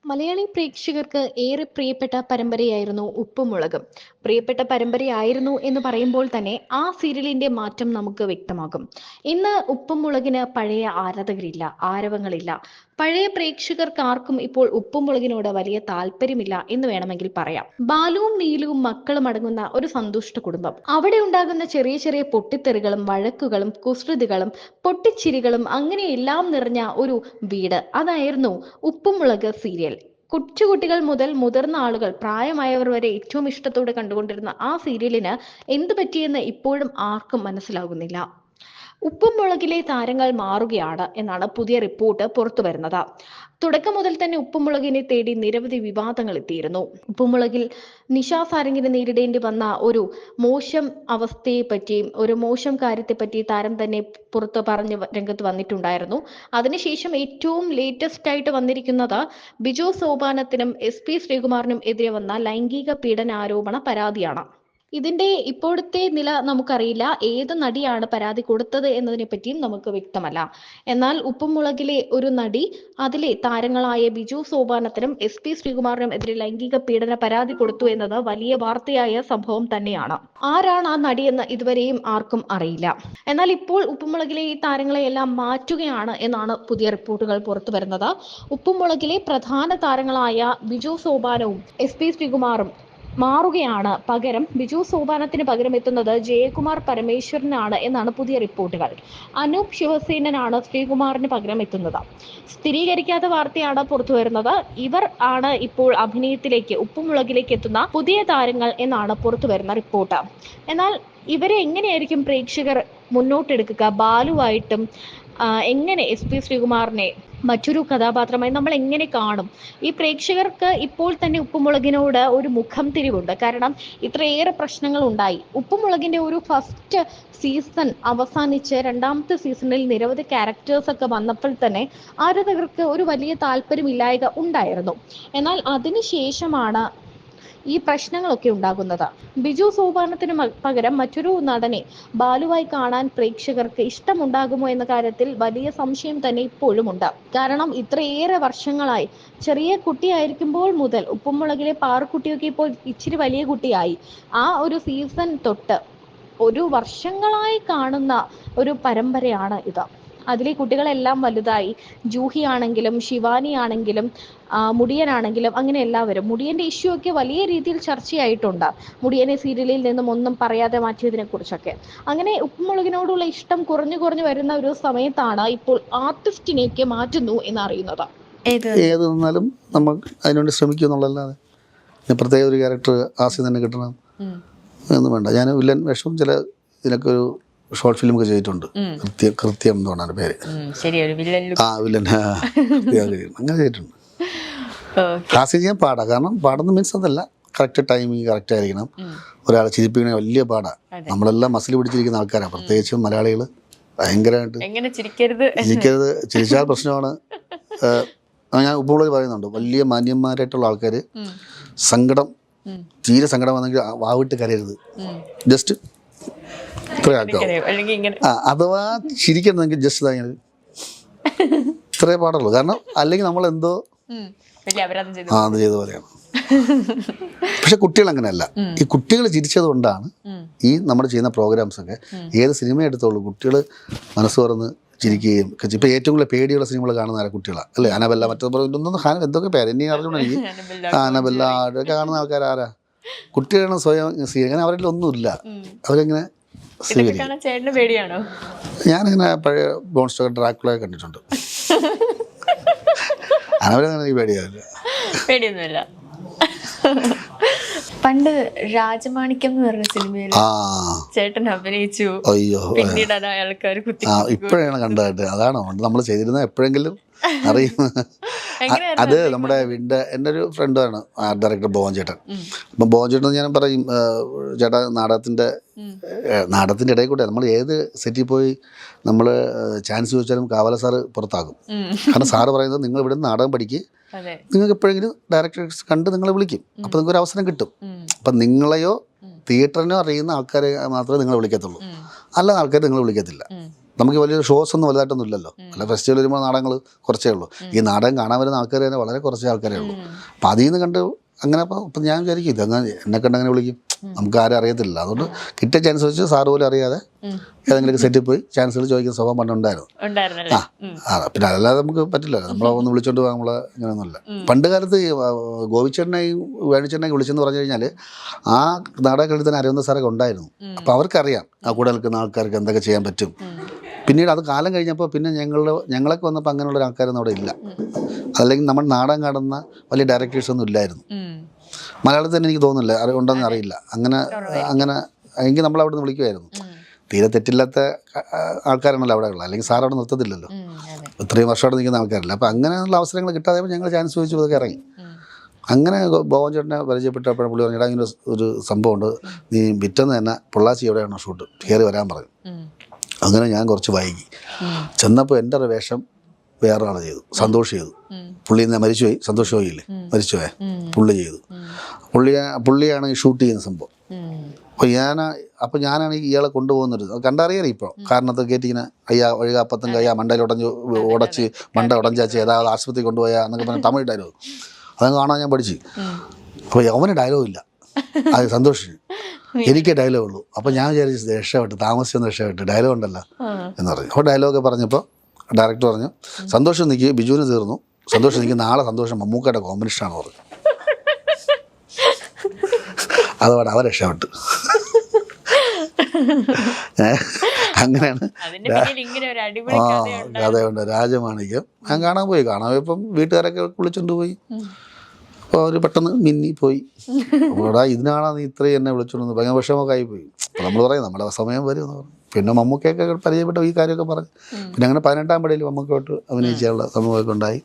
മലയാളി പ്രേക്ഷകർക്ക് ഏറെ പ്രിയപ്പെട്ട പരമ്പരയായിരുന്നു ഉപ്പും മുളകും. പ്രിയപ്പെട്ട പരമ്പരയായിരുന്നു എന്ന് പറയുമ്പോൾ തന്നെ ആ സീരിയലിന്റെ മാറ്റം നമുക്ക് വ്യക്തമാകും. ഇന്ന് ഉപ്പും മുളകിന് പഴയ ആരാധകരില്ല, ആരവങ്ങളില്ല. പഴയ പ്രേക്ഷകർക്ക് ആർക്കും ഇപ്പോൾ ഉപ്പും മുളകിനോട് വലിയ താല്പര്യമില്ല എന്ന് വേണമെങ്കിൽ പറയാം. ബാലുവും നീലുവും മക്കളും അടങ്ങുന്ന ഒരു സന്തുഷ്ട കുടുംബം. അവിടെ ഉണ്ടാകുന്ന ചെറിയ ചെറിയ പൊട്ടിത്തെറികളും വഴക്കുകളും കുസൃതികളും പൊട്ടിച്ചിരികളും അങ്ങനെ എല്ലാം നിറഞ്ഞ ഒരു വീട്, അതായിരുന്നു ഉപ്പും മുളക് സീരിയൽ. കൊച്ചുകുട്ടികൾ മുതൽ മുതിർന്ന ആളുകൾ, പ്രായമായവർ വരെ ഏറ്റവും ഇഷ്ടത്തോടെ കണ്ടുകൊണ്ടിരുന്ന ആ സീരിയലിന് എന്ത് പറ്റിയെന്ന് ഇപ്പോഴും ആർക്കും മനസ്സിലാകുന്നില്ല. ഉപ്പും മുളകിലെ താരങ്ങൾ മാറുകയാണ് എന്നാണ് പുതിയ റിപ്പോർട്ട് പുറത്തു വരുന്നത്. തുടക്കം മുതൽ തന്നെ ഉപ്പുമുളകിനെ തേടി നിരവധി വിവാദങ്ങൾ എത്തിയിരുന്നു. ഉപ്പുമുളകിൽ നിഷാ സാരംഗിന് നേരിടേണ്ടി വന്ന ഒരു മോശം അവസ്ഥയെ പറ്റിയും ഒരു മോശം കാര്യത്തെപ്പറ്റി താരം തന്നെ പുറത്ത് പറഞ്ഞ് രംഗത്ത് വന്നിട്ടുണ്ടായിരുന്നു. അതിനുശേഷം ഏറ്റവും ലേറ്റസ്റ്റ് ആയിട്ട് വന്നിരിക്കുന്നത് ബിജു സോപാനത്തിനും SP ശ്രീകുമാറിനും എതിരെ വന്ന ലൈംഗിക പീഡന ആരോപണ പരാതിയാണ്. ഇതിന്റെ ഇപ്പോഴത്തെ നില നമുക്കറിയില്ല. ഏത് നടിയാണ് പരാതി കൊടുത്തത് എന്നതിനെ പറ്റിയും നമുക്ക് വ്യക്തമല്ല. എന്നാൽ ഉപ്പും മുളകിലെ ഒരു നടി അതിലെ താരങ്ങളായ ബിജു സോപാനത്തിനും SP ശ്രീകുമാറിനും എതിരെ ലൈംഗിക പീഡന പരാതി കൊടുത്തു എന്നത് വലിയ വാർത്തയായ സംഭവം തന്നെയാണ്. ആരാണ് ആ നടിയെന്ന് ഇതുവരെയും ആർക്കും അറിയില്ല. എന്നാൽ ഇപ്പോൾ ഉപ്പുമുളകിലെ ഈ താരങ്ങളെയെല്ലാം മാറ്റുകയാണ് എന്നാണ് പുതിയ റിപ്പോർട്ടുകൾ പുറത്തു വരുന്നത്. ഉപ്പുമുളകിലെ പ്രധാന താരങ്ങളായ ബിജു സോപാനവും SP ശ്രീകുമാറും മാറുകയാണ്. പകരം ബിജു സോപാനത്തിന് പകരം എത്തുന്നത് ജയകുമാർ പരമേശ്വരനാണ് എന്നാണ് പുതിയ റിപ്പോർട്ടുകൾ. അനൂപ് ശിവസേനനാണ് ശ്രീകുമാറിന് പകരം എത്തുന്നത്. സ്ഥിരീകരിക്കാത്ത വാർത്തയാണ് പുറത്തു വരുന്നത്. ഇവർ ആണ് ഇപ്പോൾ അഭിനയത്തിലേക്ക് ഉപ്പുമുളകിലേക്ക് എത്തുന്ന പുതിയ താരങ്ങൾ എന്നാണ് പുറത്തു വരുന്ന റിപ്പോർട്ട്. എന്നാൽ ഇവരെ എങ്ങനെയായിരിക്കും പ്രേക്ഷകർ മുന്നോട്ടെടുക്കുക? ബാലുവായിട്ടും എങ്ങനെ SP ശ്രീകുമാറിനെ മറ്റൊരു കഥാപാത്രമായി നമ്മൾ എങ്ങനെ കാണും? ഈ പ്രേക്ഷകർക്ക് ഇപ്പോൾ തന്നെ ഉപ്പുമുളകിനോട് ഒരു മുഖം തിരിവുണ്ട്. കാരണം ഇത്രയേറെ പ്രശ്നങ്ങൾ ഉണ്ടായി. ഉപ്പുമുളകിന്റെ ഒരു ഫസ്റ്റ് സീസൺ അവസാനിച്ച് രണ്ടാമത്തെ സീസണിൽ നിരവധി ക്യാരക്ടേഴ്സ് ഒക്കെ വന്നപ്പോൾ തന്നെ ആരാധകർക്ക് ഒരു വലിയ താല്പര്യമില്ലായ്ക ഉണ്ടായിരുന്നു. എന്നാൽ അതിനുശേഷമാണ് ഈ പ്രശ്നങ്ങളൊക്കെ ഉണ്ടാകുന്നത്. ബിജു സോപാനത്തിന് പകരം മറ്റൊരു നടനെ ബാലുവായി കാണാൻ പ്രേക്ഷകർക്ക് ഇഷ്ടമുണ്ടാകുമോ എന്ന കാര്യത്തിൽ വലിയ സംശയം തന്നെ ഇപ്പോഴും ഉണ്ട്. കാരണം ഇത്രയേറെ വർഷങ്ങളായി, ചെറിയ കുട്ടിയായിരിക്കുമ്പോൾ മുതൽ ഉപ്പുമുളകിലെ പാറുക്കുട്ടിയൊക്കെ ഇപ്പോൾ ഇച്ചിരി വലിയ കുട്ടിയായി. ആ ഒരു സീസൺ തൊട്ട് ഒരു വർഷങ്ങളായി കാണുന്ന ഒരു പരമ്പരയാണ് ഇത്. അതിലെ കുട്ടികളെല്ലാം വലുതായി. ജൂഹി ആണെങ്കിലും ശിവാനി ആണെങ്കിലും മുടിയനാണെങ്കിലും അങ്ങനെ എല്ലാവരും. മുടിയന്റെ ഇഷ്യൂ ഒക്കെ വലിയ രീതിയിൽ ചർച്ചയായിട്ടുണ്ട്. മുടിയനെ സീരിയലിൽ നിന്നും ഒന്നും പറയാതെ മാറ്റിയതിനെ കുറിച്ചൊക്കെ. അങ്ങനെ ഉപ്പുമുളകിനോടുള്ള ഇഷ്ടം കുറഞ്ഞു കുറഞ്ഞു വരുന്ന ഒരു സമയത്താണ് ഇപ്പോൾ ആർട്ടിസ്റ്റിനെയൊക്കെ മാറ്റുന്നു എന്നറിയുന്നത്. ഏത് നിന്നാലും നമ്മൾ അതിനുവേണ്ടി ശ്രമിക്കും എന്നുള്ളതല്ലാതെ പ്രത്യേക ഒരു ക്യാരക്ടർ ആദ്യം തന്നെ കിട്ടണം ഒന്നും വേണ്ട. ഞാൻ വില്ലൻ വേഷവും ചില ഇതിനൊക്കെ ഒരു ഷോർട്ട് ഫിലിം ഒക്കെ ചെയ്തിട്ടുണ്ട്. കൃത്യം എന്ന് പറഞ്ഞ പേര്. വില്ലൻ അങ്ങനെ ചെയ്തിട്ടുണ്ട്. ഹാസ്യം ചെയ്യാൻ പാടാ. കാരണം പാടുന്ന മീൻസ് അതല്ല, കറക്റ്റ് ടൈമിങ് കറക്റ്റ് ആയിരിക്കണം. ഒരാളെ ചിരിപ്പിക്കണേ വലിയ പാടാ. നമ്മളെല്ലാം മസിൽ പിടിച്ചിരിക്കുന്ന ആൾക്കാരാണ്, പ്രത്യേകിച്ചും മലയാളികൾ. ഭയങ്കരമായിട്ട് ചിരിക്കരുത്. ചിരിച്ചാൽ പ്രശ്നമാണ്. ഞാൻ ഉപ്പുമുളക് പറയുന്നുണ്ട്, വലിയ മാന്യന്മാരായിട്ടുള്ള ആൾക്കാർ സങ്കടം, തീരെ സങ്കടം വന്നെങ്കിൽ വാവിട്ട് കരയരുത്. ജസ്റ്റ് അഥവാ ചിരിക്കണമെങ്കിൽ ജസ്റ്റ് ഇത്രേ പാടുള്ളൂ. കാരണം അല്ലെങ്കിൽ നമ്മൾ എന്തോ അത് ചെയ്ത പോലെയാണ്. പക്ഷെ കുട്ടികൾ അങ്ങനെയല്ല. ഈ കുട്ടികൾ ചിരിച്ചത് കൊണ്ടാണ് ഈ നമ്മൾ ചെയ്യുന്ന പ്രോഗ്രാംസ് ഒക്കെ, ഏത് സിനിമ എടുത്തോളൂ, കുട്ടികൾ മനസ്സ് തുറന്ന് ചിരിക്കുകയും. ഇപ്പം ഏറ്റവും കൂടുതൽ പേടിയുള്ള സിനിമകൾ കാണുന്ന ആരാ? കുട്ടികളാണ് അല്ലേ? അനബെല്ല, മറ്റൊന്നും എന്തൊക്കെ പേര് എന്നെ അറിഞ്ഞോണ്ട് എനിക്ക് അനബെല്ല അതൊക്കെ കാണുന്ന ആൾക്കാരാരാ? കുട്ടികളാണ് സ്വയം സ്വീകരിക്കാൻ. അവരുടെ ഒന്നുമില്ല, അവരെങ്ങനെ ഞാനിങ്ങനെ പഴയ ബോൺസ്റ്റർ ഡ്രാക്കുളയൊക്കെ കണ്ടിട്ടുണ്ട്. അനബെല്ല എനിക്ക് പേടിയൊന്നുമില്ല. പണ്ട് രാജമാണിക്യം എന്ന് പറഞ്ഞ സിനിമയിൽ ചേട്ടൻ അഭിനയിച്ചു. അയ്യോ, പിന്നീട് അത് ആൾക്കാർ ഇപ്പോഴാണ് കണ്ടതായിട്ട്. അതാണോ നമ്മൾ ചെയ്തിരുന്നത്? എപ്പോഴെങ്കിലും അറിയും. അത് നമ്മുടെ എൻ്റെ ഒരു ഫ്രണ്ടാണ് ഡയറക്ടർ ഭോവൻ ചേട്ടൻ. അപ്പം ഭോവൻ ചേട്ടൻ ഞാൻ പറയും, ചേട്ടാ നാടകത്തിൻ്റെ ഇടയിൽ കൂടെ നമ്മൾ ഏത് സെറ്റിൽ പോയി നമ്മൾ ചാൻസ് ചോദിച്ചാലും കാവല സാറ് പുറത്താകും. കാരണം സാറ് പറയുന്നത്, നിങ്ങൾ ഇവിടെ നിന്ന് നാടകം പഠിക്കുക, നിങ്ങൾക്ക് എപ്പോഴെങ്കിലും ഡയറക്ടേഴ്സ് കണ്ട് നിങ്ങളെ വിളിക്കും, അപ്പോൾ നിങ്ങൾക്ക് ഒരു അവസരം കിട്ടും. അപ്പം നിങ്ങളെയോ തിയേറ്ററിനോ അറിയുന്ന ആൾക്കാരെ മാത്രമേ നിങ്ങളെ വിളിക്കത്തുള്ളൂ, അല്ലാതെ ആൾക്കാർ നിങ്ങളെ വിളിക്കത്തില്ല. നമുക്ക് വലിയൊരു ഷോസ് ഒന്നും വലുതായിട്ടൊന്നും ഇല്ലല്ലോ. അല്ല ഫെസ്റ്റിവൽ വരുമ്പോൾ നാടകങ്ങൾ കുറച്ചേ ഉള്ളൂ. ഈ നാടകം കാണാൻ വരുന്ന ആൾക്കാർ തന്നെ വളരെ കുറച്ച് ആൾക്കാരേ ഉള്ളൂ. അപ്പം അതിൽ നിന്ന് കണ്ട് അങ്ങനെ ഇപ്പം ഞാൻ വിചാരിക്കും ഇതങ്ങനെ എന്നെ കണ്ട് അങ്ങനെ വിളിക്കും, നമുക്ക് ആരും അറിയത്തില്ല. അതുകൊണ്ട് കിട്ടിയ ചാൻസ് വെച്ച് സാറ് പോലും അറിയാതെ ഏതെങ്കിലും സെറ്റിൽ പോയി ചാൻസുകൾ ചോദിക്കുന്ന സ്വഭാവം പണ്ടുണ്ടായിരുന്നു. പിന്നെ അതല്ലാതെ നമുക്ക് പറ്റില്ലല്ലോ, നമ്മളെ ഒന്ന് വിളിച്ചോണ്ട് പോകാൻ നമ്മളെ ഇങ്ങനെയൊന്നുമില്ല. പണ്ട് കാലത്ത് ഗോപിച്ചേട്ടനെയും വേണിച്ചേട്ടനെയും വിളിച്ചെന്ന് പറഞ്ഞു കഴിഞ്ഞാൽ ആ നാടകങ്ങളിൽ തന്നെ അറിയുന്ന സാറൊക്കെ ഉണ്ടായിരുന്നു. അപ്പോൾ അവർക്കറിയാം ആ കൂടെ നിൽക്കുന്ന ആൾക്കാർക്ക് എന്തൊക്കെ ചെയ്യാൻ പറ്റും. പിന്നീട് അത് കാലം കഴിഞ്ഞപ്പോൾ പിന്നെ ഞങ്ങളൊക്കെ വന്നപ്പോൾ അങ്ങനെയുള്ള ആൾക്കാരൊന്നും അവിടെ ഇല്ല. അല്ലെങ്കിൽ നമ്മൾ നാടകം കാണുന്ന വലിയ ഡയറക്ടേഴ്സൊന്നും ഇല്ലായിരുന്നു. മലയാളത്തിൽ തന്നെ എനിക്ക് തോന്നുന്നില്ല ഉണ്ടെന്ന് അറിയില്ല. അങ്ങനെ എങ്കിൽ നമ്മളവിടെ നിന്ന് വിളിക്കുമായിരുന്നു. തീരെ തെറ്റില്ലാത്ത ആൾക്കാരാണല്ലോ അവിടെ ഉള്ളത്, അല്ലെങ്കിൽ സാർ അവിടെ നിർത്തത്തില്ലല്ലോ. ഇത്രയും വർഷം അവിടെ നിൽക്കുന്ന ആൾക്കാരല്ല. അപ്പോൾ അങ്ങനെയുള്ള അവസരങ്ങൾ കിട്ടാതെ ഞങ്ങൾ ചാൻസ് ചോദിച്ചു ഇതൊക്കെ ഇറങ്ങി. അങ്ങനെ ബോബൻ ചേട്ടനെ പരിചയപ്പെട്ടപ്പോഴും പുള്ളി പറഞ്ഞു, ഇങ്ങനെ ഒരു സംഭവമുണ്ട്, നീ പിറ്റേന്ന് തന്നെ പൊള്ളാച്ചി എവിടെയാണോ ഷൂട്ട് കയറി വരാൻ പറഞ്ഞു. അങ്ങനെ ഞാൻ കുറച്ച് വൈകി ചെന്നപ്പോൾ എൻ്റെ ഒരു വേഷം വേറെ ആൾ ചെയ്തു, സന്തോഷ് ചെയ്തു. പുള്ളി മരിച്ചുപോയി, സന്തോഷ് പോയില്ലേ, മരിച്ചുപോയ പുള്ളി ചെയ്തു. പുള്ളിയാണ് ഈ ഷൂട്ട് ചെയ്യുന്ന സംഭവം. അപ്പോൾ ഞാനാണ് ഇയാളെ കൊണ്ടുപോകുന്നത്. കണ്ടറിയാം ഇപ്പോൾ കാരണത്ത് കയറ്റിങ്ങനെ അയ്യാ ഒഴുക അപ്പത്തങ്ക അയ്യാ മണ്ടയിൽ ഉടച്ച് മണ്ട ഉടഞ്ചാച്ച് ഏതാவது ആശുപത്രി കൊണ്ടുപോയാൽ എന്നൊക്കെ പറഞ്ഞ തമിഴ് ഡയലോഗ് അതങ്ങ് കാണാൻ ഞാൻ പഠിച്ചു. അപ്പോൾ അവന് ഡയലോഗില്ല, അത് സന്തോഷിന്, എനിക്ക് ഡയലോഗുള്ളൂ. അപ്പോൾ ഞാൻ വിചാരിച്ചു രക്ഷപ്പെട്ട്, താമസിച്ചൊന്ന് രക്ഷപ്പെട്ട്, ഡയലോഗ് ഉണ്ടല്ലോ എന്ന് പറഞ്ഞു. അപ്പോൾ ഡയലോഗ് പറഞ്ഞപ്പോൾ ഡയറക്ടർ പറഞ്ഞു, സന്തോഷം നിൽക്കി ബിജുവിന് തീർന്നു, സന്തോഷം നിൽക്കി നാളെ സന്തോഷം മമ്മൂക്കയുടെ കോമ്പിനേഷനാണ് പറഞ്ഞു. അതോടെ അവൻ രക്ഷപ്പെട്ടു. അങ്ങനെയാണ് കഥയുണ്ട്. രാജമാണിക്യം ഞാൻ കാണാൻ പോയപ്പം വീട്ടുകാരൊക്കെ വിളിച്ചോണ്ട് പോയി. അപ്പോൾ അവർ പെട്ടെന്ന് മിന്നി പോയി. അവിടെ ഇതിനാണ് നീ ഇത്രയും എന്നെ വിളിച്ചോണ്ട് ഭയങ്കര വിഷമമൊക്കെ ആയിപ്പോയി. അപ്പോൾ നമ്മൾ പറയും നമ്മുടെ സമയം വരും എന്ന് പറഞ്ഞു. പിന്നെ മമ്മൂക്കയൊക്കെ പരിചയപ്പെട്ട ഈ കാര്യമൊക്കെ പറഞ്ഞു. പിന്നെ അങ്ങനെ 18-ാം പടിയിൽ മമ്മൂക്കയോട്ട് അഭിനയിക്കാനുള്ള സംഭവമൊക്കെ ഉണ്ടായി.